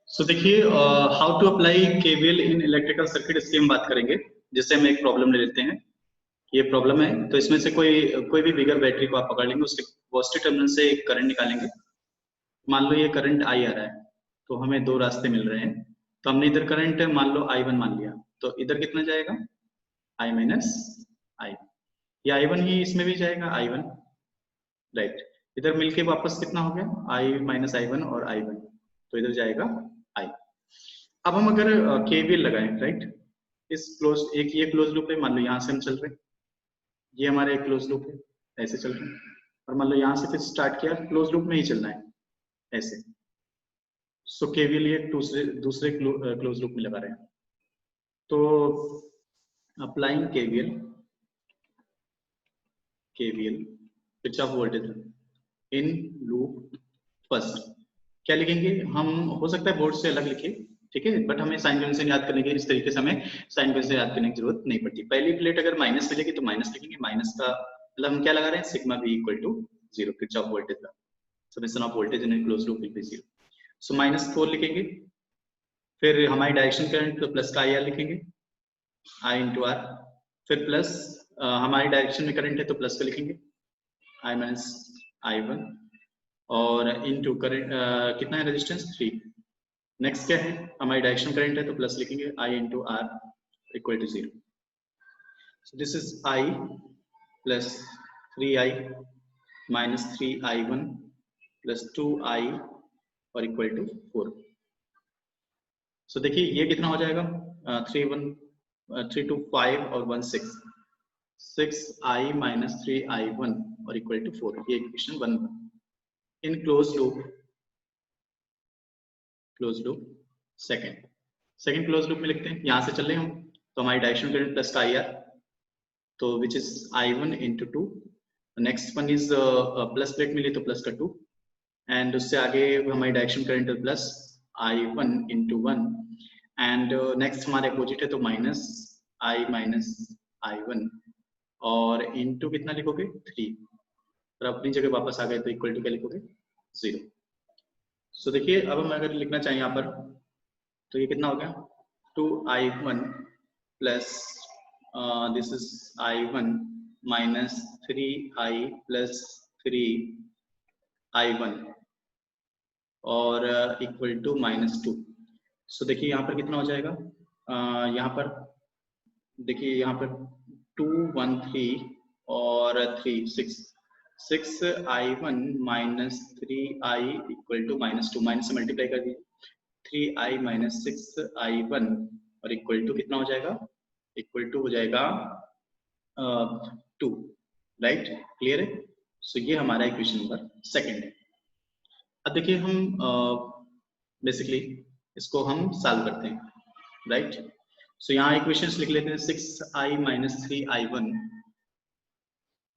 सो देखिए, how to apply KVL in electrical circuit, इसकी हम बात करेंगे। जिससे हम एक प्रॉब्लम ले लेते हैं। ये प्रॉब्लम है, तो इसमें से कोई भी बिगर बैटरी को आप पकड़ लेंगे, उसके पॉजिटिव टर्मिनल से एक करंट निकालेंगे। मान लो ये करंट आई आ रहा है, तो हमें दो रास्ते मिल रहे हैं। तो हमने इधर करंट मान लो I1 मान लिया, तो इधर कितना जाएगा I माइनस आई। ये I1 ही इसमें भी जाएगा I1, राइट। इधर मिलके वापस कितना हो गया I माइनस I1 और I1, तो इधर जाएगा I। अब हम अगर केवीएल लगाएं, राइट, इस क्लोज एक ये क्लोज लूप है, मान लो यहाँ से हम चल रहे हैं, ये हमारा एक क्लोज लूप है, ऐसे चल रहे हैं। और मान लो यहाँ से फिर स्टार्ट किया, क्लोज लूप में ही चलना है ऐसे। सो केवीएल ये दूसरे क्लोज लूप में लगा रहे हैं। तो applying KVL Kirchhoff voltage in loop first, क्या लिखेंगे हम? हो सकता है बोर्ड से अलग लिखे, ठीक है, बट हमें साइन कन्वेंशन याद करने के इस तरीके से हमें साइन कन्वेंशन याद करने की जरूरत नहीं पड़ती। पहली प्लेट अगर माइनस मिलेगी तो माइनस लिखेंगे, माइनस का मतलब हम क्या लगा रहे हैं, sigma B equal to 0, Kirchhoff voltage का summation of voltage in close loop will be 0। So -4 लिखेंगे, फिर हमारी डायरेक्शन करंट तो प्लस का आई आर लिखेंगे, आई इंटू आर, फिर प्लस हमारी डायरेक्शन में करंट है तो प्लस का लिखेंगे आई माइनस I1, और इनटू करंट कितना है रेजिस्टेंस 3। नेक्स्ट क्या है, हमारी डायरेक्शन करंट है तो प्लस लिखेंगे I into R equal to 0। So this is I plus 3I minus 3I1 plus 2I और इक्वल टू 4। सो देखिए ये कितना हो जाएगा, 3 2 5 और 1 6, 6I माइनस 3I1 और इक्वल टू 4। ये equation 1 in close loop second close loop में लिखते हैं। यहाँ से चल रहे हम, तो हमारी डायरेक्शन करंट प्लस का आई आर, तो which is I1 into 2। Next one is plus plate मिली तो प्लस का 2, एंड उससे आगे हमारी direction current plus I1 into 1, and next हमारे अपोजिट है तो माइनस I माइनस I1 और इंटू कितना लिखोगे 3, और अपनी जगह वापस आ गए तो इक्वल टू क्या लिखोगे 0। सो देखिए अब हम अगर लिखना चाहिए यहाँ पर, तो ये कितना हो गया 2I1 plus this is I1 minus 3I plus 3I1 और इक्वल टू -2। सो देखिए यहाँ पर कितना हो जाएगा, यहाँ पर देखिए यहाँ पर 2 1 3 और 3 6, 6I1 minus 3I equal to -2, minus से मल्टीप्लाई कर दीजिए, 3I माइनस 6I1 और इक्वल टू कितना हो जाएगा, इक्वल टू हो जाएगा 2, राइट, क्लियर है। सो ये हमारा इक्वेशन नंबर सेकंड है। अब देखिए हम बेसिकली इसको हम सॉल्व करते हैं, राइट। सो यहाँ इक्वेशंस लिख लेते हैं, 6I minus 3I1,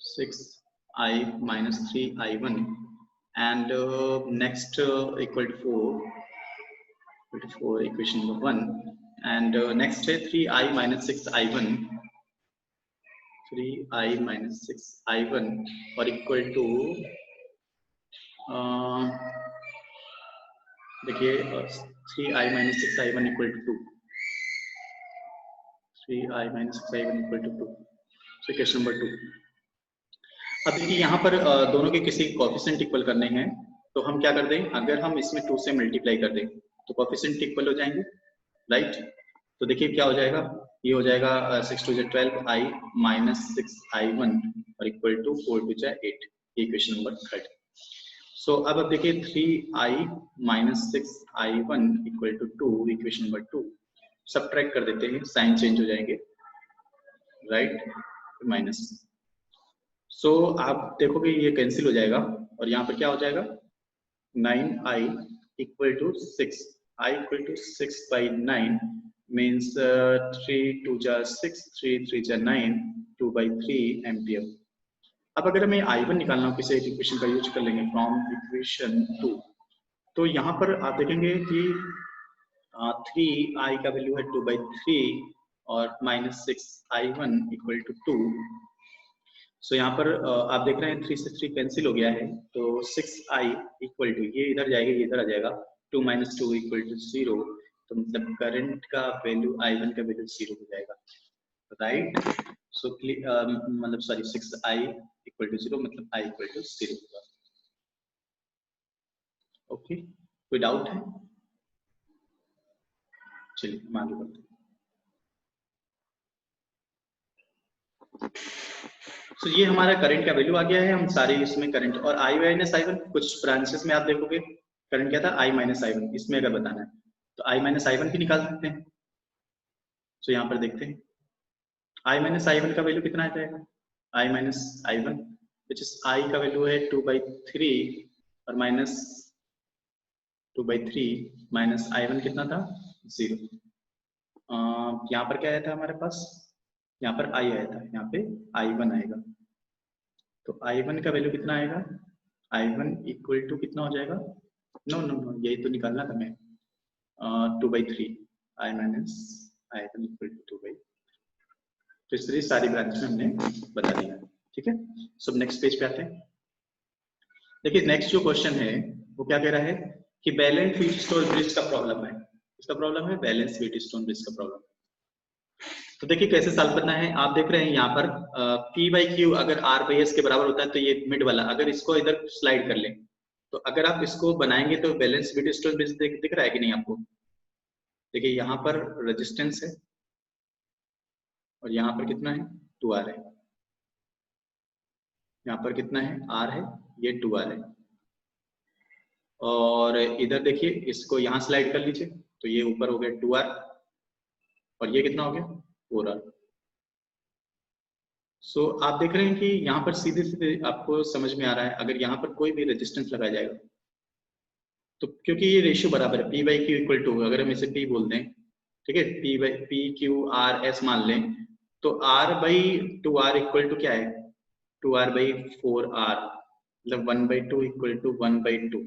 6I minus 3I1 and next equal to 4, equation number 1, and next है 3I minus 6I1, 3I minus 6I1 और equal to देखिए 3I minus 6I1 equal to 2, 3I minus 6I1 equal to 2, so equation number 2। अब देखिए यहाँ पर दोनों के किसी कोएफिशिएंट इक्वल करने हैं, तो हम क्या कर दें, अगर हम इसमें 2 से मल्टीप्लाई कर दें तो कोएफिशिएंट इक्वल हो जाएंगे, राइट। तो देखिए क्या हो जाएगा, ये हो जाएगा 6 2 12I माइनस 6I1 और equal to 4 2 8, equation number 3। So अब देखिए 3I minus 6I1 equal to 2, equation number 2। Subtract कर देते हैं, साइन चेंज हो जाएंगे, राइट, माइनस। सो आप देखोगे ये कैंसिल हो जाएगा और यहाँ पर क्या हो जाएगा 9I equal to 6, I equal to 6 by 9 means 3 2 6, 3 3 9, 2 by 3 ampere. अब अगर हमें I1 निकालना हो किसी एक इक्वेशन का यूज कर लेंगे फ्रॉम इक्वेशन 2, तो यहाँ पर आप देखेंगे कि 3I का वैल्यू है 2 बाई 3 और माइनस 6I1 इक्वल टू 2। सो यहाँ पर आप देख रहे हैं 3 से 3 कैंसिल हो गया है, तो 6I इक्वल टू ये इधर जाएगा, ये इधर आ जाएगा, 2 माइनस 2 इक्वल टू 0, तो मतलब करंट का वैल्यू I1 का वैल्यू 0 हो जाएगा, राइट। सो मतलब सॉरी 6I इक्वल टू 0 मतलब I इक्वल टू 0 होगा। ओके, कोई डाउट है? चलिए हम आगे बढ़ते हैं। तो ये हमारा करंट का वैल्यू आ गया है, हम सारे इसमें करंट और I माइनस I1, कुछ ब्रांचेस में आप देखोगे करंट क्या था I माइनस I1, इसमें अगर बताना है तो I माइनस I1 भी निकाल सकते हैं। तो यहाँ पर देखते हैं I माइनस I1 का वैल्यू कितना आ जाएगा, I minus I1 which is I का वैल्यू है 2/3 और माइनस 2/3 माइनस I1 कितना था 0। यहाँ पर क्या आया था हमारे पास, यहाँ पर I आया था, यहाँ पे I1 आएगा, तो I1 का वैल्यू कितना आएगा, I1 इक्वल टू कितना हो जाएगा, नो नो नो यही तो निकालना था मैं, 2/3 I minus I1 equal to 2/3। तो इस तरह सारी ब्रांच में हमने बता दिया, ठीक है। सो नेक्स्ट पेज पे आते हैं। देखिए नेक्स्ट जो क्वेश्चन है वो क्या कह रहा है कि बैलेंस व्हीटस्टोन ब्रिज का प्रॉब्लम है, इसका प्रॉब्लम है बैलेंस व्हीटस्टोन ब्रिज का प्रॉब्लम। तो देखिए कैसे सॉल्व करना है, आप देख रहे हैं यहाँ पर P/Q अगर R/S के बराबर होता है तो ये मिड वाला अगर इसको इधर स्लाइड कर लें, तो अगर आप इसको बनाएंगे तो बैलेंस व्हीटस्टोन ब्रिज दिख रहा है कि नहीं आपको। देखिए यहाँ पर रेजिस्टेंस है और यहाँ पर कितना है 2R है, यहाँ पर कितना है R है, ये 2R है, और इधर देखिए इसको यहाँ स्लाइड कर लीजिए तो ये ऊपर हो गया 2R और ये कितना हो गया 4R। सो आप देख रहे हैं कि यहाँ पर सीधे सीधे आपको समझ में आ रहा है अगर यहाँ पर कोई भी रेजिस्टेंस लगाया जाएगा तो क्योंकि ये रेशियो बराबर है P/Q इक्वल टू, अगर हम इसे P बोल दें, ठीक है, P/Q/R/S मान लें तो R/2R इक्वल टू क्या है 2R/4R, मतलब 1/2 इक्वल टू 1/2।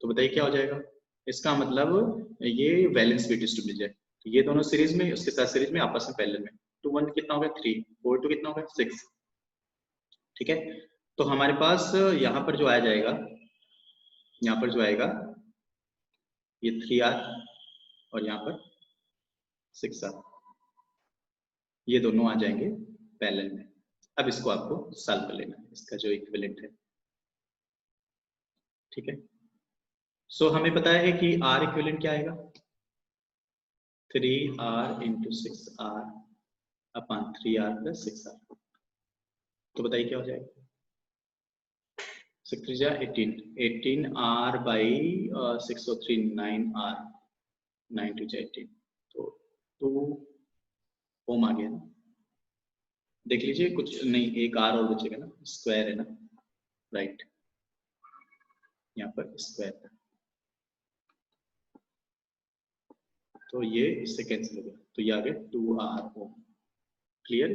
तो बताइए क्या हो जाएगा, इसका मतलब ये बैलेंस व्हीटस्टोन ब्रिज है, तो ये दोनों सीरीज में उसके साथ सीरीज में आपस में पैरेलल में, 2 1 कितना हो गया 3, 4 2 कितना हो गया 6, ठीक है। तो हमारे पास यहाँ पर जो आ जाएगा, यहाँ पर जो आएगा ये 3R और यहाँ पर 6R, ये दोनों आ जाएंगे पैरेलल में। अब इसको आपको सॉल्व कर लेना है, इसका जो इक्विवेलेंट है, ठीक है। सो हमें पता है कि R इक्विवेलेंट क्या आएगा 3R into 6R upon 3R plus 6R। तो बताइए क्या हो जाएगा, 6 3 18, 18R बाई 603 9R, 9 2 18, तो 2 ओम आ गया ना। देख लीजिए कुछ नहीं, एक R और बचेगा ना, स्क्वायर है ना, राइट, यहाँ पर स्क्वायर है तो ये इससे कैंसिल हो गया, तो ये आ गया 2R ओम। क्लियर,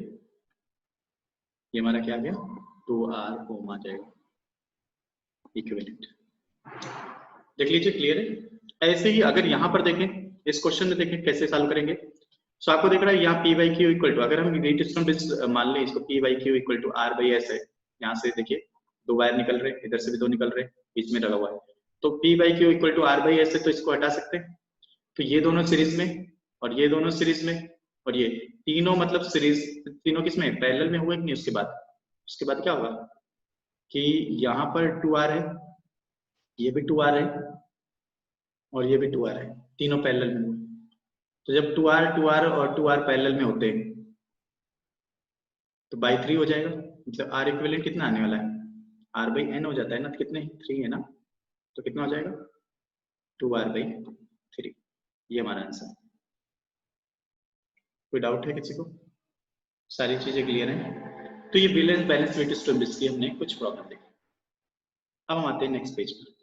ये हमारा क्या आ गया 2R ओम आ जाएगा इक्विवेलेंट। देख लीजिए क्लियर है। ऐसे ही अगर यहाँ पर देखें, इस क्वेश्चन में देखें कैसे सॉल्व करेंगे। सो आपको दिख रहा है यहाँ P/Q इक्वल टू, अगर हम व्हीटस्टोन ब्रिज मान लें इसको P/Q इक्वल टू R/S है, यहाँ से देखिए 2 वायर निकल रहे, इधर से भी 2 निकल रहे, बीच में लगा हुआ है, तो P/Q इक्वल टू R/S है, तो इसको हटा सकते हैं। तो ये दोनों सीरीज में और ये दोनों सीरीज में और ये तीनों मतलब सीरीज, तीनों किसमें पैरेलल में हुए कि नहीं। उसके बाद क्या होगा कि यहाँ पर 2R है, ये भी 2R है और ये भी 2R है, तीनों पैरेलल में हुए। तो जब 2R और 2R पैरेलल में होते हैं तो बाई 3 हो जाएगा, मतलब R इक्विवेलेंट कितना आने वाला है, R/N हो जाता है ना, तो कितने 3 है ना, तो कितना हो जाएगा 2R/3। ये हमारा आंसर। कोई डाउट है किसी को, सारी चीजें क्लियर हैं। तो ये बैलेंस व्हीटस्टोन ब्रिज की हमने कुछ प्रॉब्लम देखी। अब हम आते हैं नेक्स्ट पेज पर।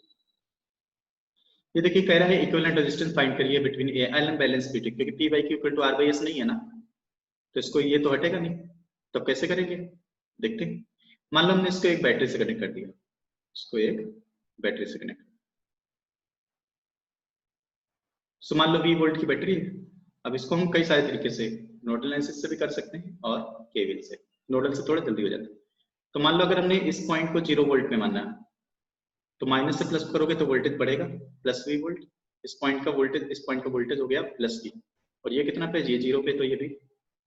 ये देखिए कह रहा है इक्विवेलेंट रेजिस्टेंस फाइंड करिए between L and balance BT, क्योंकि P/Q इक्वल टू R/S नहीं है ना, तो इसको ये तो हटेगा नहीं, तो कैसे करेंगे देखते हैं। मान लो हमने इसको एक बैटरी से कनेक्ट कर दिया, इसको एक बैटरी से कनेक्ट, सो मान लो 20 वोल्ट की बैटरी है। अब इसको हम कई सारे तरीके से, नोडल एनालिसिस से भी कर सकते हैं और केवीएल से, नोडल से थोड़ा जल्दी हो जाता है। तो मान लो अगर हमने इस पॉइंट को 0 वोल्ट में माना है, तो माइनस से प्लस करोगे तो वोल्टेज बढ़ेगा प्लस V वोल्ट, इस पॉइंट का वोल्टेज हो गया प्लस V, और ये कितना पे, ये 0 पे, तो ये भी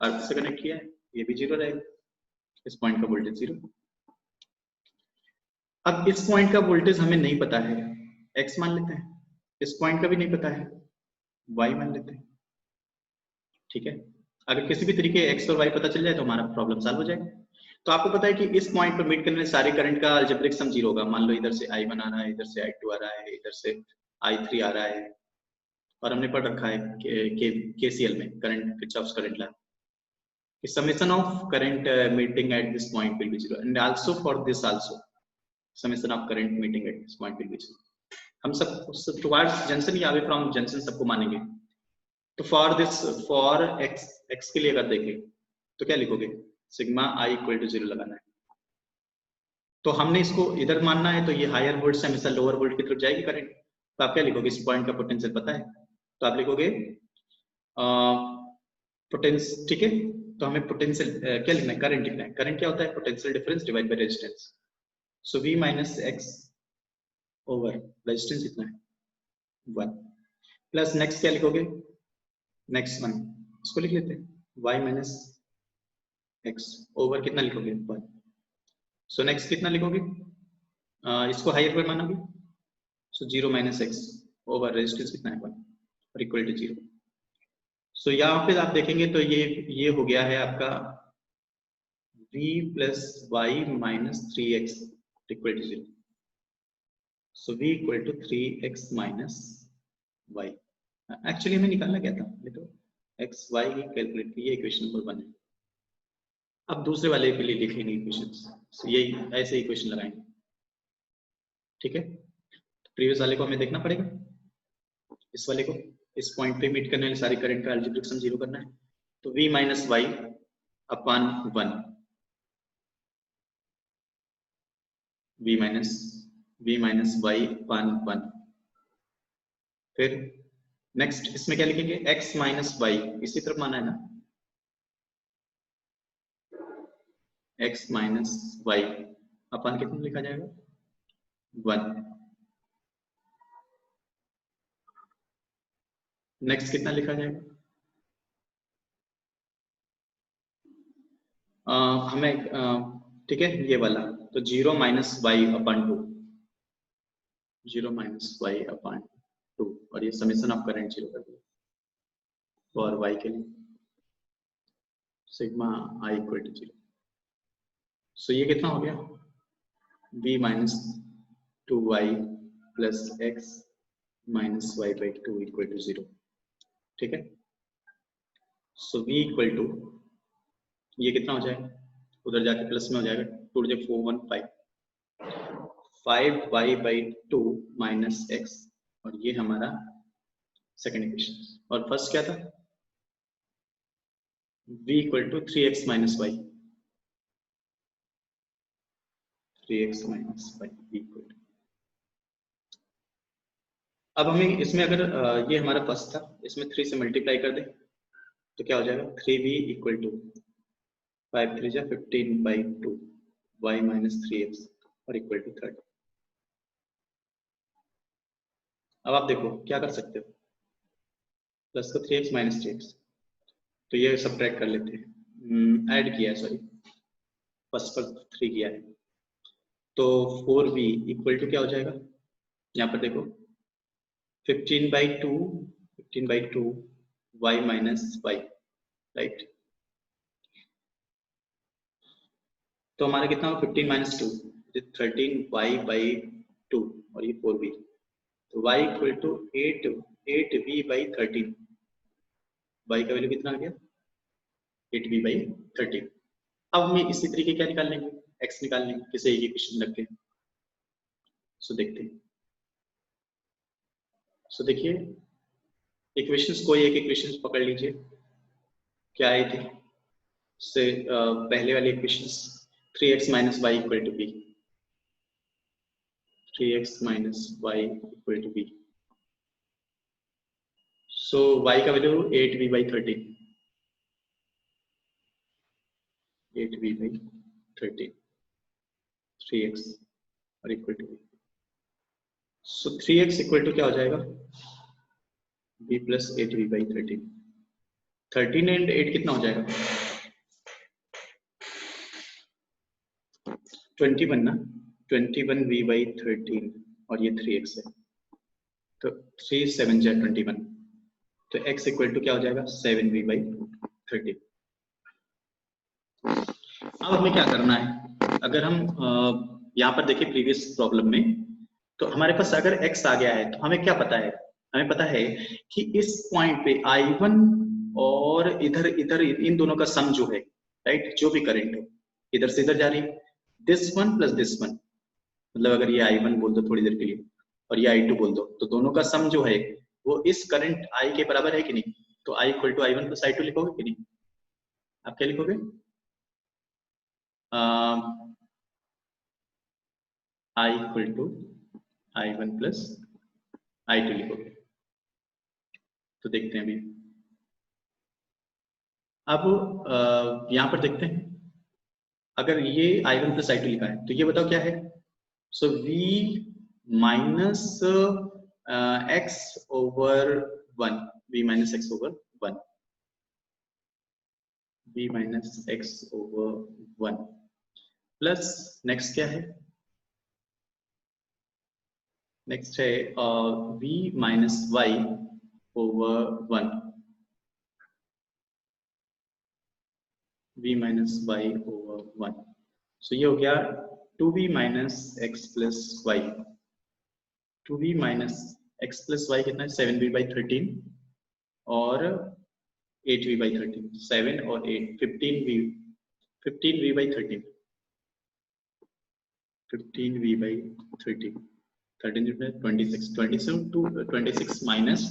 अर्थ से कनेक्ट किया है, ये भी 0 रहेगा, इस पॉइंट का वोल्टेज 0। अब इस पॉइंट का वोल्टेज हमें नहीं पता है, x मान लेते हैं, इस पॉइंट का भी नहीं पता है, y मान लेते हैं, ठीक है। अगर किसी भी तरीके x और y पता चल जाए तो हमारा प्रॉब्लम सॉल्व हो जाएगा। तो आपको पता है कि इस पॉइंट पर मीट करने वाले सारे करंट का अलजेब्रिक सम 0 होगा। मान लो इधर से I1 आ रहा है, इधर से I2 आ रहा है, इधर से I3 आ रहा है, और हमने पढ़ रखा है KCL में, current Kirchhoff's current law, summation of current meeting at this point will be 0, and also for this also summation of current meeting at this point will be 0. हम सब towards junction या away from junction सबको मानेंगे। तो for x के लिए अगर देखें तो क्या लिखोगे, सिग्मा I इक्वल टू 0 लगाना है। तो हमने इसको इधर मानना है, तो ये हायर वोल्ट से हमेशा लोअर वोल्ट की तरफ जाएगी करंट। तो आप क्या लिखोगे, इस पॉइंट का पोटेंशियल पता है, तो आप लिखोगे पोटेंशियल, ठीक है। तो हमें पोटेंशियल क्या लिखना है, करंट लिखना है। करंट क्या होता है, potential difference divide by resistance. So V minus x over resistance इतना है 1, प्लस नेक्स्ट क्या लिखोगे, नेक्स्ट 1 इसको लिख लेते हैं y माइनस x ओवर कितना लिखोगे 1। सो नेक्स्ट कितना लिखोगे, इसको हायर पर मानोगे, सो 0 माइनस x ओवर रेजिस्टेंस कितना है 1 और इक्वल टू 0। सो यहाँ पे आप देखेंगे तो ये हो गया है आपका v plus Y minus 3x equal to 0। So v equal to 3x minus y। Actually हमें निकालना क्या था, ये तो x y की कैलकुलेट की, ये इक्वेशन नंबर 1 है। अब दूसरे वाले के लिए लिख लेंगे इक्वेशंस, so यही ऐसे इक्वेशन लगाएंगे, ठीक है। प्रीवियस वाले को हमें देखना पड़ेगा, इस वाले को, इस पॉइंट पे मीट करने वाले सारे करंट का अलजेब्रिक सम 0 करना है। तो v minus Y upon 1, v minus Y upon 1। फिर नेक्स्ट इसमें क्या लिखेंगे, x माइनस वाई, इसी तरफ माना है ना, x माइनस वाई अपन कितना लिखा जाएगा 1। नेक्स्ट कितना लिखा जाएगा, हमें ठीक है ये वाला, तो 0 minus Y upon 2, 0 minus Y upon 2, और ये समेशन ऑफ करंट 0 कर दिया। और y के लिए sigma I equal to 0। So ये कितना हो गया, v minus 2y plus x minus Y by 2 equal to 0, ठीक है। सो v इक्वल टू, ये कितना हो जाएगा, उधर जाके प्लस में हो जाएगा, 2 4 1 5, 5y बाई 2 माइनस x, और ये हमारा सेकेंड इक्वेशन। और फर्स्ट क्या था, v equal to 3x minus Y, 3x minus Y equal to. अब हमें इसमें अगर ये हमारा फर्स्ट था, इसमें 3 से मल्टीप्लाई कर दे तो क्या हो जाएगा, 3v इक्वल टू 5 3 जा 15 बाई 2 y माइनस 3x और इक्वल टू 30। अब आप देखो क्या कर सकते हो, प्लस का 3x माइनस 3x, तो ये सब्ट्रैक्ट कर लेते हैं, ऐड किया है, सॉरी फर्स्ट पर 3 किया है, तो 4v इक्वल टू क्या हो जाएगा, यहाँ पर देखो 15 by 2 y minus y, right. तो हमारा कितना हो, 15 माइनस 2 13y बाई 2 और ये 4v, तो y equal to 8v by 13, y का वैल्यू कितना आ गया 8v बाई 13। अब हमें इसी तरीके क्या निकाल लेंगे, x निकाल लेंगे, किसी एक इक्वेशन रख के। सो देखते हैं, सो देखिए इक्वेशंस, कोई एक इक्वेशंस पकड़ लीजिए, क्या आई थी से पहले वाली equations, 3x minus Y equal to B, 3x minus Y equal to B. So y का value 8v by 13, 8v by 13, 3x और equal to B. So 3x equal to क्या हो जाएगा, b प्लस 8v/13, 13 एंड 8 कितना हो जाएगा 21 ना, 21v/13 और ये 3x है, तो 3 7 जा 21, तो x इक्वल टू क्या हो जाएगा 7v/13। अब हमें क्या करना है, अगर हम यहाँ पर देखिए प्रीवियस प्रॉब्लम में, तो हमारे पास अगर x आ गया है तो हमें क्या पता है, हमें पता है कि इस पॉइंट पे I1 और इधर इधर इन दोनों का सम जो है, राइट, जो भी करंट हो इधर से इधर जा रही है, this one plus this one, मतलब अगर ये I1 बोल दो थोड़ी देर के लिए और ये I2 बोल दो, तो दोनों का सम जो है वो इस करंट I के बराबर है कि नहीं, तो I equal to I1 plus I2 लिखोगे कि नहीं, आप क्या लिखोगे, I equal to I1 plus I2 लिखोगे। तो देखते हैं अभी, अब यहाँ पर देखते हैं, अगर ये I1 प्लस I2 लिखा है तो ये बताओ क्या है, सो V minus x over 1, V minus x over 1, V minus x over 1 plus next क्या है, नेक्स्ट है v minus y over 1, v minus y over 1, सो ये हो गया 2v minus x plus y, 2v minus x plus y कितना है 7v/13 और 8v/13, 7 और 8 15v/13, 15v/13, 13 26, 27 to 26 minus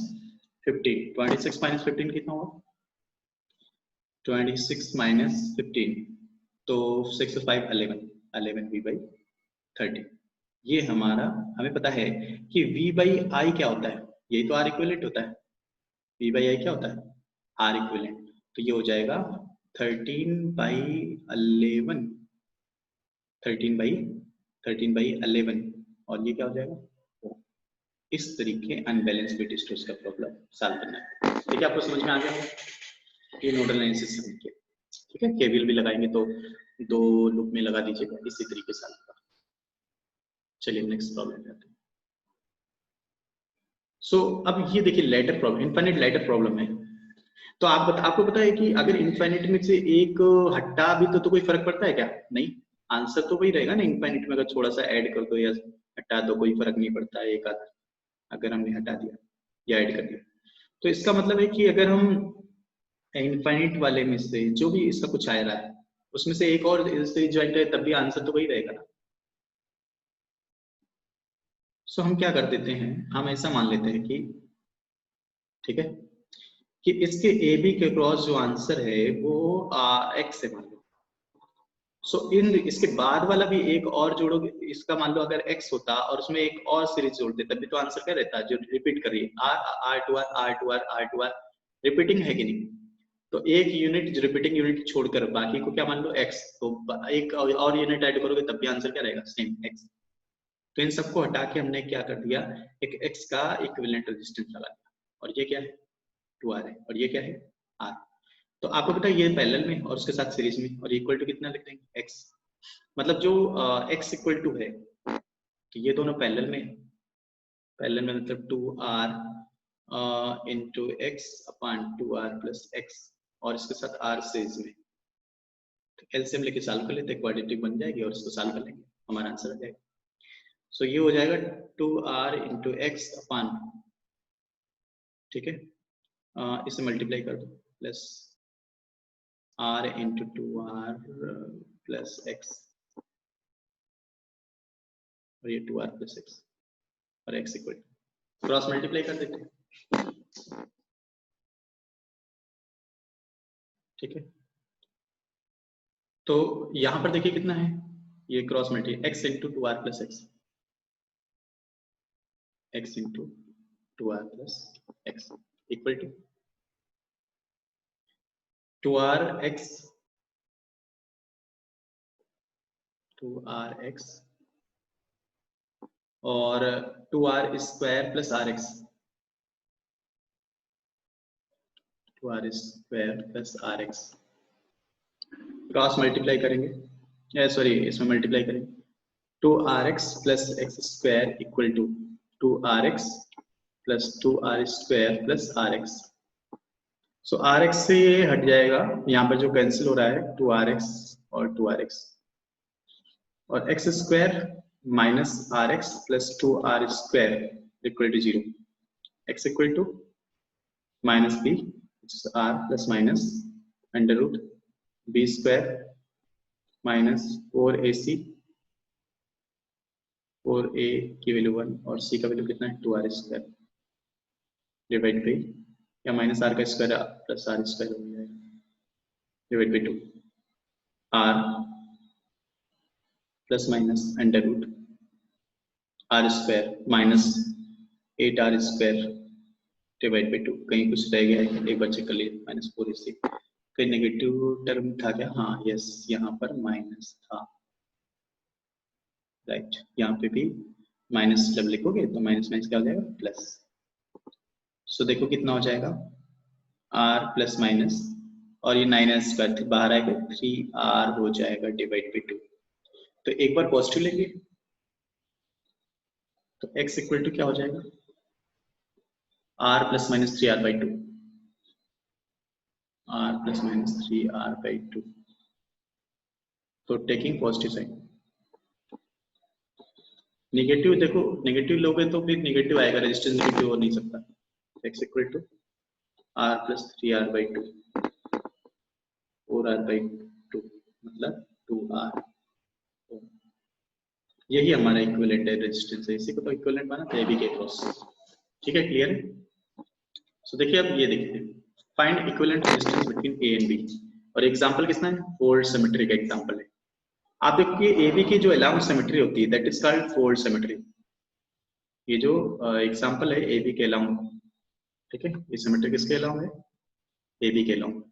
15, 26 minus 15 कितना होगा 26 माइनस 15, तो 6 5 11, 11v/13। ये हमारा, हमें पता है कि v/i क्या होता है, यही तो r इक्विवेलेंट होता है, v/i क्या होता है r इक्विवेलेंट, तो ये हो जाएगा 13/11, 13/11, और ये क्या हो जाएगा, इस तरीके अनबैलेंस वेट स्टोर्स का प्रॉब्लम सॉल्व करना है। ठीक है, आपको समझ में आ गया ये नोडल एनालिसिस समझ के, ठीक है, केवीएल भी लगाएंगे तो दो लूप में लगा दीजिएगा, इसी तरीके से सॉल्व करना। चलिए नेक्स्ट प्रॉब्लम जाते हैं। सो अब ये देखिए ladder problem, infinite ladder problem है, तो आपको पता है कि अगर इनफाइनाइट में से एक हटा भी तो कोई फर्क पड़ता है क्या, नहीं, आंसर तो वही रहेगा ना, इनफाइनाइट में अगर थोड़ा सा ऐड कर दो या हटा दो कोई फर्क नहीं पड़ता है, एक आध अगर हमने हटा दिया या ऐड कर दिया, तो इसका मतलब है कि अगर हम इनफाइनाइट वाले में से जो भी इसका कुछ आ रहा है उसमें से एक और इससे ज्वाइन करें तब भी आंसर तो वही रहेगा ना। सो हम क्या कर देते हैं, हम ऐसा मान लेते हैं कि, ठीक है, कि इसके ए बी के क्रॉस जो आंसर है वो एक्स है मान लो, सो इन इसके बाद वाला भी एक और जोड़ोगे, इसका मान लो अगर x होता और उसमें एक और सीरीज जोड़ते तब भी तो आंसर क्या रहता है, जो रिपीट कर रही है r रिपीटिंग है कि नहीं, तो एक यूनिट जो रिपीटिंग यूनिट छोड़कर बाकी को क्या मान लो x, तो एक और यूनिट ऐड करोगे तब भी आंसर क्या रहेगा सेम x, तो इन सबको हटा के हमने क्या कर दिया, एक x का इक्विवेलेंट रेजिस्टेंस लगा दिया, और ये क्या है 2r है, और ये क्या है r, तो आपको पता है ये पैरेलल में और उसके साथ सीरीज में, और इक्वल टू कितना लिख देंगे x, मतलब जो x इक्वल टू है, तो ये दोनों पैरेलल में, पैरेलल में मतलब 2r into x upon 2r plus X, और इसके साथ r सीरीज में, तो एलसीएम लेके सॉल्व कर लेते हैं, क्वाड्रेटिक बन जाएगी और इसको सॉल्व कर लेंगे, हमारा आंसर आ जाएगा। सो ये हो जाएगा 2r इंटू एक्स अपॉन, ठीक है, इसे मल्टीप्लाई कर दो, plus r into 2r plus X, और ये 2r प्लस एक्स, और x equal to cross multiply कर देते हैं, ठीक है, तो यहां पर देखिए कितना है, ये cross multiply x into 2r plus X, x into 2r plus X equal to 2rx 2rx और 2r square plus rx, 2r square plus R X, cross multiply करेंगे, सॉरी इसमें मल्टीप्लाई करेंगे, 2rx plus X square equal to 2rx plus 2r square plus R X. So R X से ये हट जाएगा, यहाँ पर जो कैंसिल हो रहा है 2rx और 2rx, और X square minus R X plus 2r square equal to 0, X equal to minus B R plus minus under root B square minus 4ac, 4a की वैल्यू 1 और c का वैल्यू कितना है 2r स्क्वायर डिवाइड बाई, या minus R का square plus R square हो जाएगा divide by 2 R plus minus under root R square minus 8r square divide by 2। कहीं कुछ रह गया है, एक बार चेक कर लीजिए, माइनस 4ac, कहीं नेगेटिव टर्म था क्या? हाँ यस, यहाँ पर माइनस था, राइट, यहाँ पे भी माइनस जब लिखोगे तो माइनस माइनस क्या हो जाएगा प्लस। सो देखो कितना हो जाएगा r प्लस माइनस, और ये 9r स्क्वायर बाहर आएगा 3r हो जाएगा डिवाइड बाई 2। तो एक बार पॉजिटिव लेंगे तो x इक्वल टू क्या हो जाएगा r plus minus 3r by 2, r plus minus 3r by 2। तो टेकिंग पॉजिटिव साइड, नेगेटिव देखो, नेगेटिव लोगे तो फिर नेगेटिव आएगा, रेजिस्टेंस नेगेटिव हो नहीं सकता। x equal to r plus 3r by 2, 4r by 2 मतलब 2r। यही हमारा इक्विवेलेंट है, रेजिस्टेंस है, इसी को तो इक्विवेलेंट माना था AB के क्रॉस। ठीक है, क्लियर है? सो देखिए अब ये देखिए, find equivalent resistance between A and B, और एग्जांपल किसना है? फोल्ड सिमेट्री का एग्जांपल है। आप देखिए AB की जो अलाउंड सिमेट्री होती है that is called fold symmetry. ये जो एग्जांपल है AB के अलाउंड, ठीक है, ये सिमेट्री किसके अलाउंड है? AB के अलाउंड।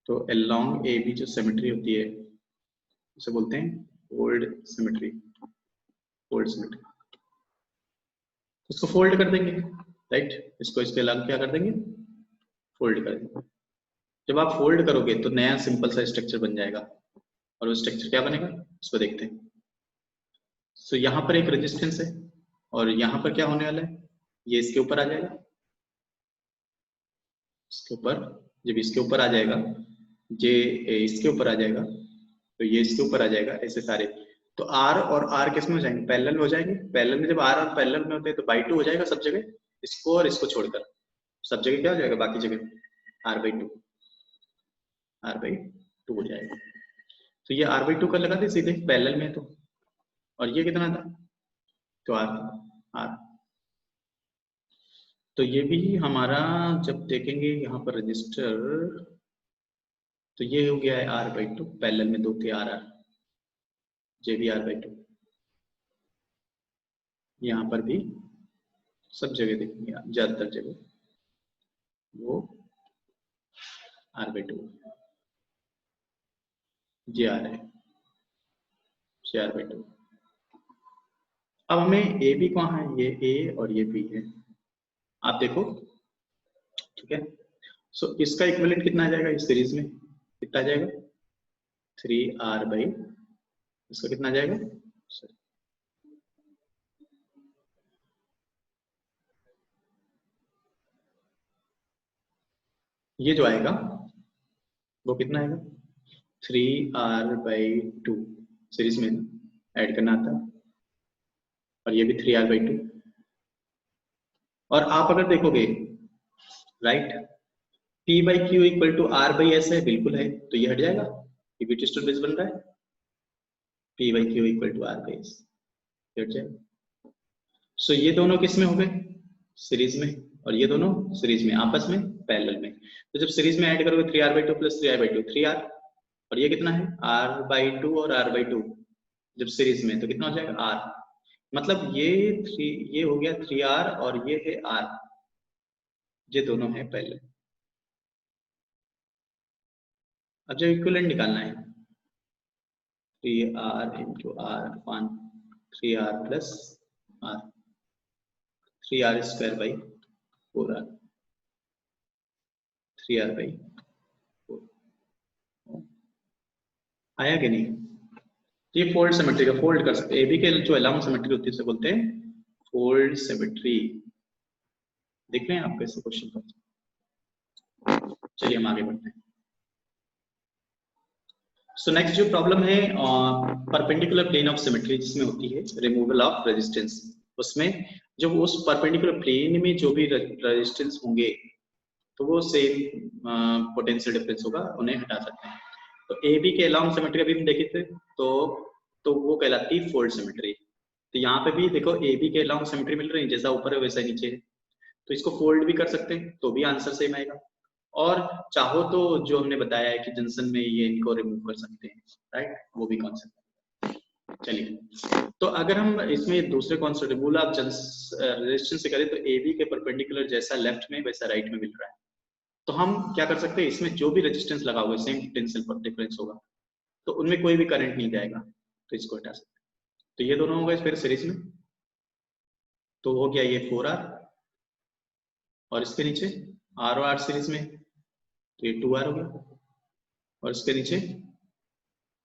तो अलोंग AB जो सिमेट्री होती है उसे बोलते हैं फोल्ड सिमेट्री, फोल्ड सिमेट्री। इसको फोल्ड कर देंगे, राइट, इसको इसके अलावा क्या कर देंगे? फोल्ड कर देंगे। जब आप फोल्ड करोगे तो नया सिंपल सा स्ट्रक्चर बन जाएगा, और वो स्ट्रक्चर क्या बनेगा इसको देखते हैं। सो यहाँ पर एक रेजिस्टेंस है, और यहाँ पर क्या होने वाला है? ये इसके ऊपर आ जाएगा, इसके ऊपर, जब इसके ऊपर आ जाएगा, ये इसके ऊपर आ जाएगा, तो ये इसके ऊपर आ जाएगा, ऐसे सारे। तो R और R किस में हो जाएंगे? पैरेलल में हो जाएंगे। पैरेलल में जब R और पैरेलल में होते हैं तो बाई 2 हो जाएगा सब जगह, इसको और इसको छोड़कर सब जगह क्या हो जाएगा? बाकी जगह R बाई 2, R बाई 2 हो जाएगा। तो ये R बाई 2 कर लगा दे सीधे पैरेलल में, तो और ये कितना था? तो R। तो ये भी हमारा जब देखेंगे यहाँ पर रजिस्टर, तो ये हो गया है R बाई 2, पैरेलल में 2 थे RR, जे भी R बाई 2। यहाँ पर भी सब जगह देखेंगे, ज्यादातर जगह वो R बाई 2 जे R है, जे R बाई 2। अब हमें ए बी कहाँ है? ये A और ये B है, आप देखो, ठीक है। सो इसका इक्विवेलेंट कितना आ जाएगा इस सीरीज में? कितना आ जाएगा? 3R बाई, इसका कितना आ जाएगा? ये जो आएगा वो कितना आएगा? 3R बाई 2 सीरीज में ऐड करना आता, और ये भी 3R बाई 2। और आप अगर देखोगे, right, P by Q equal to R by S है, बिल्कुल है, तो ये हट जाएगा, ये भी डिस्टेंस बेस बन रहा है, P by Q equal to R by S हट जाएगा। सो ये दोनों किस में हो गए? सीरीज में, और ये दोनों सीरीज में, आपस में पैरेलल में। तो जब सीरीज में ऐड करोगे 3R by 2 plus 3R by 2, 3R, और ये कितना है? R बाई 2 और R बाई 2, जब सीरीज में तो कितना हो जाएगा? R, मतलब ये हो गया 3R और ये है R, ये दोनों है पैरेलल। अब जब इक्विवेलेंट निकालना है, 3R into R upon 3R plus R, 3R square by 4R। 3r/4 आया कि नहीं? ये फोल्ड सिमेट्री का फोल्ड कर सकते हैं। एबी के जो अलोंग सिमेट्री होती है उसे बोलते हैं फोल्ड सिमेट्री। देख रहे हैं आप कैसे क्वेश्चन का। चलिए हम आगे बढ़ते हैं। सो नेक्स्ट जो प्रॉब्लम है परपेंडिकुलर प्लेन ऑफ सिमेट्री जिसमें होती है रिमूवल ऑफ रेजिस्टेंस। उसमें जब उस परपेंडिकुलर प्लेन में जो भी रेजिस्टेंस होंगे तो वो सेम पोटेंशियल डिफरेंस होगा, उन्हें हटा सकते हैं। तो ए बी के अलोंग सिमेट्री अभी हम देखे थे तो वो कहलाती है फोल्ड सिमेट्री। तो यहाँ पे भी देखो ए बी के अलोंग सिमेट्री मिल रही है, जैसा ऊपर है वैसा नीचे है, तो इसको फोल्ड भी कर सकते हैं तो भी आंसर सेम आएगा। और चाहो तो जो हमने बताया है कि जंक्शन में ये इनको रिमूव कर सकते हैं, राइट, वो भी कॉन्सेप्ट। चलिए, तो अगर हम इसमें दूसरे कॉन्सेप्ट रिमूवल ऑफ रेजिस्टेंस से करें तो ए बी के परपेंडिकुलर जैसा लेफ्ट में वैसा राइट में मिल रहा है, तो हम क्या कर सकते हैं, इसमें जो भी रेजिस्टेंस लगा हुआ है सेम पोटेंशियल पर डिफरेंस होगा, तो उनमें कोई भी करंट नहीं जाएगा, तो इसको हटा सकते हैं। तो ये दोनों होगा फिर सीरीज में, तो हो गया ये 4r, और इसके नीचे r और r सीरीज में तो ये 2r हो गया, और इसके नीचे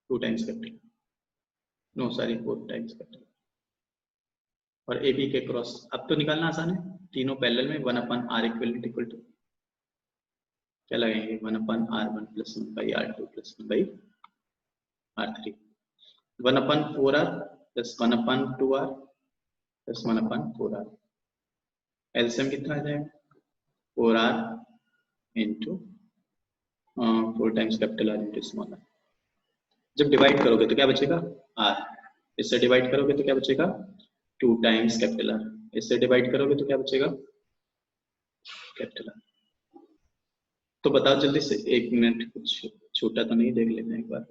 2 times capital, no sorry 4 times capital, और ए बी के क्रॉस। अब तो निकालना आसान है, तीनों पैरेलल में 1/r इक्विवेलेंट इक्वल टू क्या लगाएंगे, 1/r1 + 1/r2 + 1/r3, 1/4r + 1/2r + 1/4r। LCM कितना आ जाएगा, 4r into 4 times capital R into small r। जब डिवाइड करोगे तो क्या बचेगा, r, इससे डिवाइड करोगे तो क्या बचेगा, 2 टाइम्स कैपिटल R, इससे डिवाइड करोगे तो क्या बचेगा, कैपिटल R। तो बताओ जल्दी से, 1 मिनट, कुछ छोटा तो नहीं, देख लेते हैं एक बार।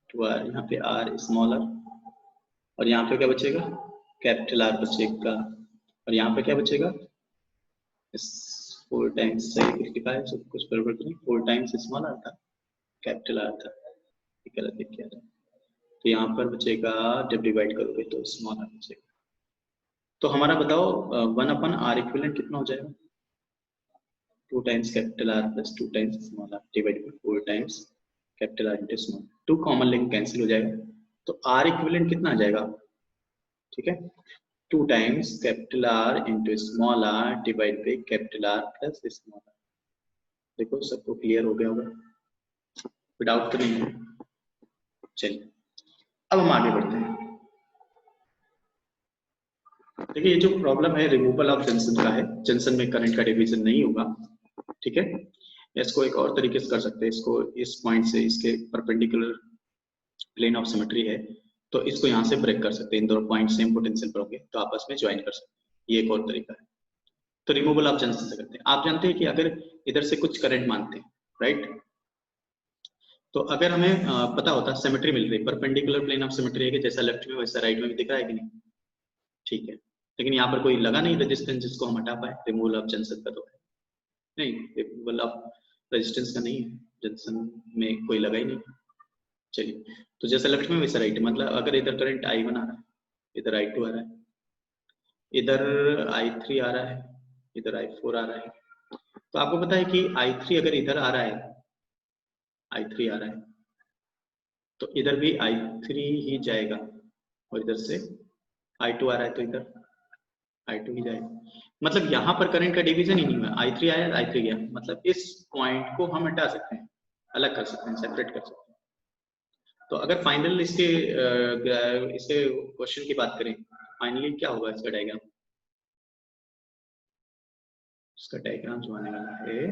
2r, यहाँ पे r स्मॉल r, और यहाँ पे क्या बचेगा, कैपिटल R बचेगा, और यहाँ पे क्या बचेगा, 4 टाइम्स, सही कुछ लिखा है, सब कुछ बराबर नहीं, 4 टाइम्स स्मॉल r था, कैपिटल R था, गलत लिख किया था, तो यहाँ पर बचेगा, जब डिवाइड करोगे तो स्मॉल r बचेगा। तो हमारा बताओ 1/r इक्विवेलेंट कितना हो जाएगा, 2 times capital R + 2 times small r divide by 4 times capital R into small, 2 common लेके कैंसिल हो जाएगा, तो R इक्विवेलेंट कितना आ जाएगा, ठीक है, 2 times capital R into small r divide by capital R plus small r। देखो सबको क्लियर हो गया होगा, कोई डाउट तो नहीं है। चलिए अब हम आगे बढ़ते हैं। देखिए ये जो प्रॉब्लम है रिमूवल ऑफ जंक्शन का है, जंक्शन में करंट का डिवीजन नहीं होगा, ठीक है। इसको एक और तरीके से कर सकते हैं, इसको इस पॉइंट से, इसके परपेंडिकुलर प्लेन ऑफ सिमेट्री है तो इसको यहाँ से ब्रेक कर सकते हैं, इन दोनों पॉइंट सेम पोटेंशियल पर होंगे तो आपस में ज्वाइन कर सकते हैं, ये एक और तरीका है। तो रिमूवल ऑफ जंक्शन से करते हैं। आप जानते हैं कि अगर इधर से कुछ करंट मानते हैं, राइट, तो अगर हमें पता होता सिमेट्री मिल रही है, परपेंडिकुलर प्लेन ऑफ सिमेट्री है कि जैसा लेफ्ट में वैसा राइट में भी दिख रहा है कि नहीं, ठीक है, लेकिन यहाँ पर कोई लगा नहीं रेजिस्टेंस जिसको हम हटा पाए, रिमूवल ऑफ जंक्शन का तो है नहीं, रिमूवल ऑफ रेजिस्टेंस का नहीं है, जंक्शन में कोई लगा ही नहीं। चलिए, तो जैसा लेफ्ट में वैसा राइट, मतलब अगर इधर करंट I1 आ रहा है, इधर I2 आ रहा है, इधर I3 आ रहा है, इधर I4 आ रहा है, तो आपको पता है कि I3 अगर इधर आ रहा है, I3 आ रहा है तो इधर भी I3 ही जाएगा, और इधर से I2 आ रहा है तो इधर I2 ही जाएगा, मतलब यहाँ पर करंट का डिवीजन ही नहीं हुआ, I3 आया I3 गया, मतलब इस पॉइंट को हम हटा सकते हैं, अलग कर सकते हैं, सेपरेट कर सकते हैं। तो अगर फाइनल इसके क्वेश्चन की बात करें, फाइनली क्या होगा इसका डायग्राम, इसका डायग्राम जो आने वाला है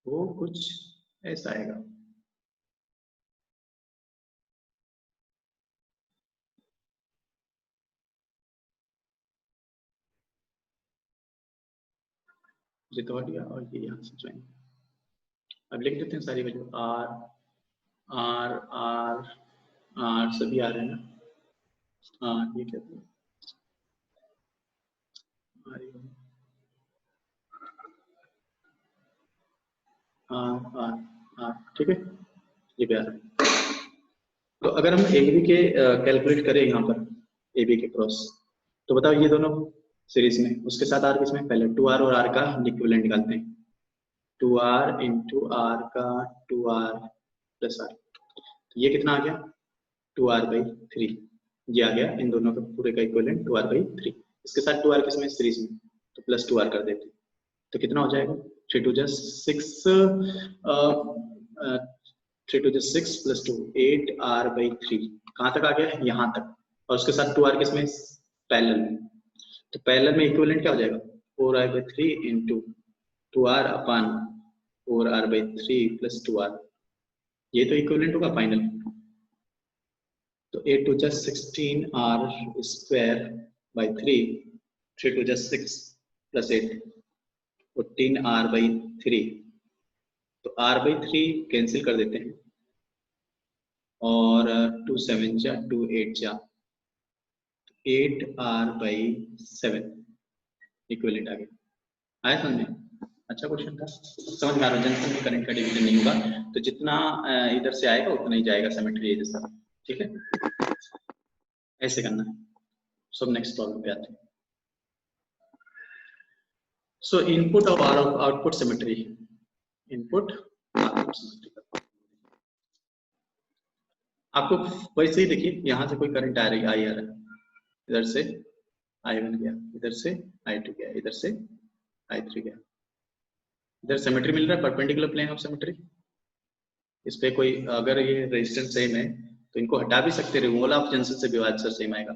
वो कुछ ऐसा आएगा। जितौड़िया और ये यहाँ से ज्वाइन, अब लिख देते हैं सारी value, R R R R सभी आ रहे हैं ना, हाँ ये क्या था, ठीक है, ये भी आ रहा है। तो अगर हम ए बी के कैलकुलेट करें यहाँ पर, ए बी के क्रॉस, तो बताओ ये दोनों सीरीज में, उसके साथ आर किसमें, पहले 2r और r का इक्विवेलेंट निकालते हैं, 2r इंटू आर का 2r प्लस आर, ये कितना आ गया 2r/3, ये आ गया इन दोनों का पूरे का इक्विवेलेंट 2r/3। इसके साथ 2r किसमें सीरीज में, तो प्लस 2r कर देते, तो कितना हो जाएगा 3 2 6 3 2 6 प्लस 2 8r/3, कहाँ तक आ गया यहाँ तक, और उसके साथ 2r किसमें पैरेलल में, तो पैरेलल में इक्विवेलेंट क्या हो जाएगा 4r/3 इंटू 2r अपन 4r/3 प्लस 2r, ये तो इक्विवेलेंट होगा फाइनल। तो 8 2 16r square by 3, 3 2 6 plus 8 14r/3, तो r/3 कैंसिल कर देते हैं, और 2 7 जा 2 8 जा 8r/7 इक्विवेलेंट आ गया। आया समझ में? अच्छा क्वेश्चन था, समझ में आ रहा है। जंक्शन में करंट का डिवीजन नहीं होगा, तो जितना इधर से आएगा उतना ही जाएगा सिमेट्री जैसा, ठीक है, ऐसे करना है। सो नेक्स्ट प्रॉब्लम पे आते हैं। सो इनपुट और output symmetry, input output symmetry आपको वैसे ही देखिए, यहाँ से कोई करंट आ रहा है, इधर से I1 गया, इधर से I2 गया, इधर से I3 गया, इधर सिमेट्री मिल रहा है, परपेंडिकुलर प्लेन ऑफ सिमेट्री। इस पे कोई अगर ये रेजिस्टेंस सेम है तो इनको हटा भी सकते, रिमूवल ऑफ जंक्शन से भी आंसर सेम आएगा।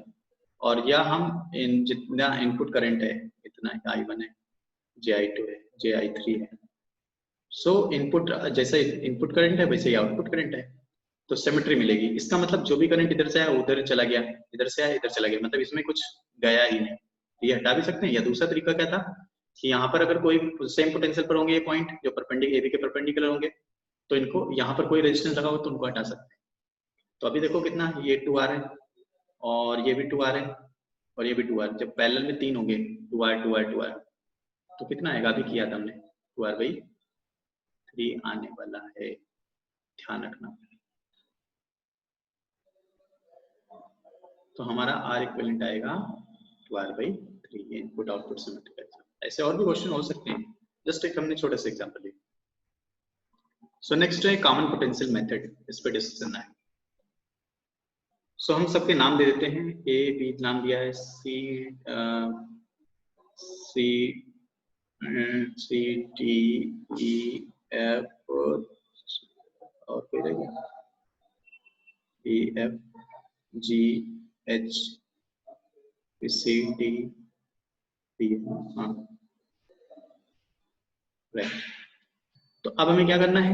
और या हम इन जितना इनपुट करंट है इतना I1 है, JI2 है, JI3 है, सो इनपुट जैसे इनपुट करंट है वैसे ही आउटपुट करंट है, तो सिमेट्री मिलेगी। इसका मतलब जो भी करंट इधर से आया उधर चला गया, इधर से आया इधर चला गया, मतलब इसमें कुछ गया ही नहीं, ये हटा भी सकते हैं। या दूसरा तरीका क्या था कि यहाँ पर अगर कोई सेम पोटेंशियल पर होंगे ये पॉइंट जो परपेंडिकुलर एबी के परपेंडिकुलर होंगे, तो इनको यहाँ पर कोई रेजिस्टेंस लगा हो तो उनको हटा सकते हैं। तो अभी देखो कितना, ये 2R है और ये भी 2R है और ये भी 2R, जब पैरेलल में 3 होंगे 2R 2R 2R, तो कितना आएगा, अभी किया था हमने 2R/3 आने वाला है, ध्यान रखना। तो हमारा R इक्विवेलेंट आएगा 2R/3, ये इनपुट आउटपुट सिमेट्री का। ऐसे और भी क्वेश्चन हो सकते हैं, जस्ट एक हमने छोटा सा एग्जांपल लिया। सो नेक्स्ट है कॉमन पोटेंशियल मेथड, इस पे डिस्कशन है। सो हम सबके नाम दे देते हैं, ए बी नाम दिया है, सी डी ई एफ और कोई रह गया, E F G H C D D, हाँ राइट। तो अब हमें क्या करना है,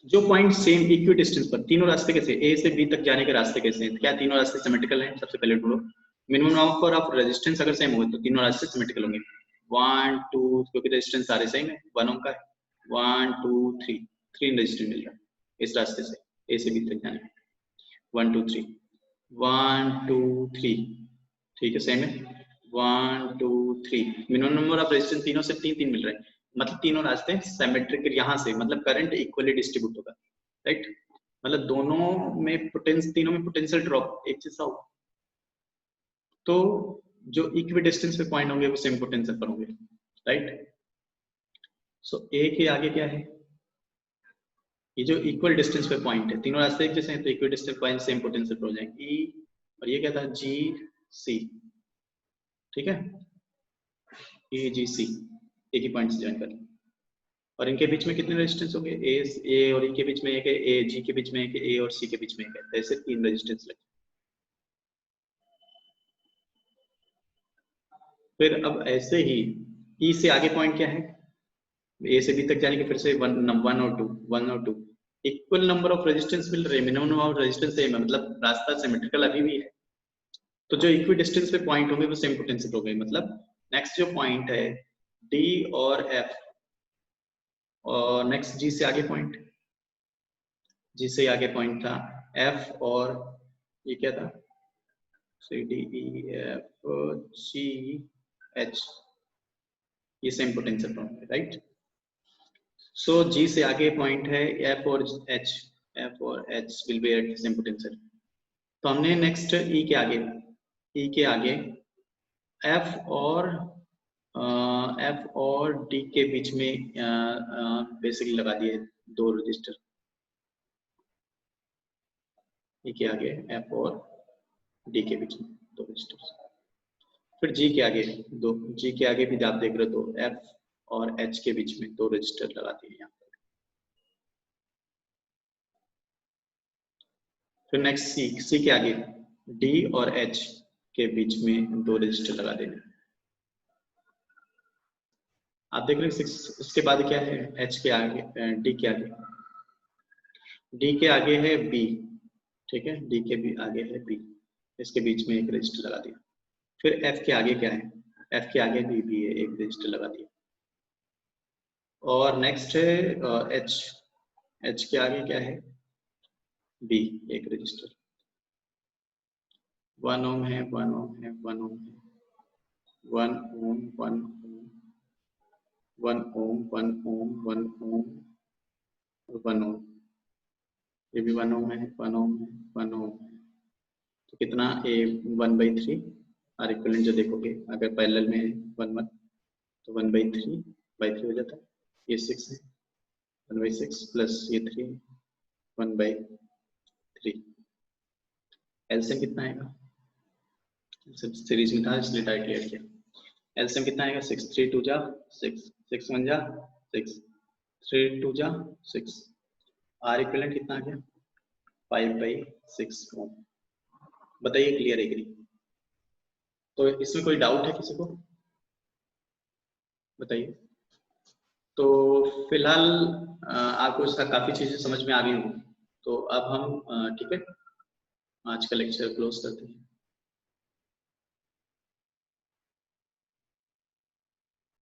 जो पॉइंट सेम इक्वी डिस्टेंस पर, तीनों रास्ते कैसे, ए से बी तक जाने के रास्ते कैसे हैं, क्या तीनों रास्ते सिमेट्रिकल हैं? सबसे पहले ढूंढो मिनिमम नंबर ऑफ रेजिस्टेंस, अगर सेम हो तो तीनों रास्ते सिमेट्रिकल होंगे। 1 2, क्योंकि रेजिस्टेंस सारे सेम है, 1 ओम का है, 1 2 3, 3 रेजिस्टेंस मिल रहा है इस रास्ते से ए से बी तक जाने, 1 2 3 1 2 3, ठीक है सेम है, 1 2 3, मिनिमम नंबर ऑफ रेजिस्टेंस तीनों से 3 3 मिल रहे हैं, मतलब तीनों रास्ते सिमेट्रिकल, यहाँ से मतलब करंट इक्वली डिस्ट्रीब्यूट होगा, राइट, मतलब दोनों में पोटेंशियल, तीनों में पोटेंशियल ड्रॉप एक जैसा होगा, तो जो इक्वी डिस्टेंस पे पॉइंट होंगे वो सेम पोटेंशियल पर होंगे, राइट। सो ए के आगे क्या है, ये जो इक्वल डिस्टेंस पे पॉइंट है, तीनों रास्ते एक जैसे हैं तो equal distance point same potential पर हो जाएंगे, ई और ये क्या था जी सी, ठीक है, ए जी सी एक ही पॉइंट से ज्वाइन कर, और इनके बीच में कितने रेजिस्टेंस होंगे, ए और ई के बीच में एक है, ए जी के बीच में एक है, ए और सी के बीच में एक है, ऐसे 3 रेजिस्टेंस लगे। फिर अब ऐसे ही ई से आगे पॉइंट क्या है, ए से बी तक जाने के फिर से 1 और 2 इक्वल नंबर ऑफ रेजिस्टेंस मिल रहे हैं, minimum number of resistance same है, मतलब रास्ता सिमेट्रिकल अभी भी है, तो जो इक्वी डिस्टेंस पे पॉइंट होंगे वो सेम पोटेंशियल हो गए। मतलब नेक्स्ट जो पॉइंट है डी और एफ, और नेक्स्ट जी से आगे पॉइंट, जी से आगे पॉइंट था एफ, और ये क्या था, C D E F G H, ये सेम पोटेंशियल पर होंगे, राइट। सो जी से आगे पॉइंट है एफ और एच, एफ और H will be at same potential. तो हमने नेक्स्ट ई के आगे एफ एफ और डी के बीच में बेसिकली लगा दिए 2 रजिस्टर। ये क्या आ गया, एफ और डी के बीच में 2 रजिस्टर। फिर जी के आगे जी के आगे भी आप देख रहे हो तो एफ और एच के बीच में 2 रजिस्टर लगा दिए यहाँ पर। फिर नेक्स्ट सी के आगे डी और एच के बीच में 2 रजिस्टर लगा देने। आप देख रहे हैं इसके बाद क्या है, एच के आगे डी के आगे, डी के आगे है बी, ठीक है, डी के भी आगे है बी, इसके बीच में एक रजिस्टर लगा दिया। फिर एफ के आगे क्या है, एफ के आगे भी बी है, एक रजिस्टर लगा दिया। और नेक्स्ट है एच, एच के आगे क्या है, बी, एक रजिस्टर। 1 ओम है, 1 ओम है, 1 ओम है, 1 ओम, 1 ओम, 1 ओम, 1 ओम, 1 ओम, 1 ओम, ये भी 1 ओम है, 1 ओम है, 1 ओम है। तो कितना ए 1/3 आर इक्विवेलेंट जो देखोगे अगर पैरेलल में 1 1 तो 1/3 हो जाता है। ये 6 है, 1/6 प्लस ये 3 1/3। एलसीएम कितना आएगा, सीरीज में था इसलिए डायरेक्ट लिख किया। एलसीएम कितना आएगा, 6 3 2 जा 6, 6 1 जा 6, 3 2 जा 6, आर इक्विवेलेंट कितना आ गया 5/6 ओम। बताइए क्लियर है कि नहीं? तो इसमें कोई डाउट है किसी को, बताइए। तो फिलहाल आपको इसका काफी चीजें समझ में आ गई होंगी। तो अब हम ठीक है आज का लेक्चर क्लोज करते हैं।